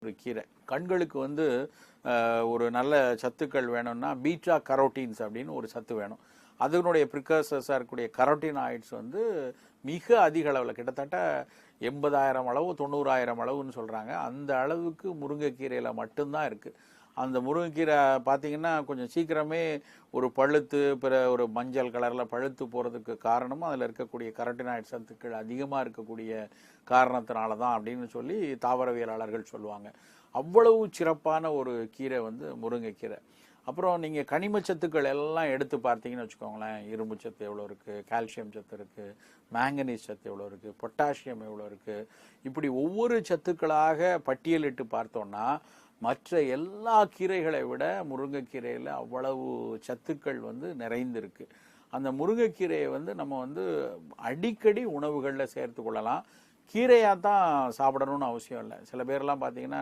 ஒரு கீரை. கண்களுக்கு வந்து ஒரு நல்ல சத்துக்கள் வேணும்னா பீட்டா கரோட்டீன்ஸ் அப்படின்னு ஒரு சத்து வேணும். அதனுடைய ப்ரிகர்சர்ஸாக இருக்கக்கூடிய கரோட்டினாய்ட்ஸ் வந்து மிக அதிக அளவில் கிட்டத்தட்ட 80,000 அளவு 90,000 அளவுன்னு சொல்கிறாங்க. அந்த அளவுக்கு முருங்கைக்கீரையில் மட்டும்தான் இருக்குது. அந்த முருங்கைக்கீரை பார்த்தீங்கன்னா கொஞ்சம் சீக்கிரமே ஒரு பழுத்து பிற ஒரு மஞ்சள் கலரில் பழுத்து போகிறதுக்கு காரணமும் அதில் இருக்கக்கூடிய கரோட்டினாய்ட் சத்துக்கள் அதிகமாக இருக்கக்கூடிய காரணத்தினால தான் அப்படின்னு சொல்லி தாவரவியலாளர்கள் சொல்லுவாங்க. அவ்வளவு சிறப்பான ஒரு கீரை வந்து முருங்கைக்கீரை. அப்புறம் நீங்கள் கனிமச்சத்துக்கள் எல்லாம் எடுத்து பார்த்தீங்கன்னு வச்சுக்கோங்களேன், இரும்பு சத்து எவ்வளோ இருக்குது, கால்சியம் சத்து இருக்குது, மேங்கனீஸ் சத்து எவ்வளோ இருக்குது, பொட்டாசியம் எவ்வளோ இருக்குது, இப்படி ஒவ்வொரு சத்துக்களாக பட்டியலிட்டு பார்த்தோன்னா மற்ற எல்லா கீரைகளை விட முருங்கைக்கீரையில் அவ்வளவு சத்துக்கள் வந்து நிறைந்திருக்கு. அந்த முருங்கைக்கீரையை வந்து நம்ம வந்து அடிக்கடி உணவுகளில் சேர்த்து கொள்ளலாம். கீரையாக தான் சாப்பிடணும்னு அவசியம் இல்லை. சில பேர்லாம் பார்த்தீங்கன்னா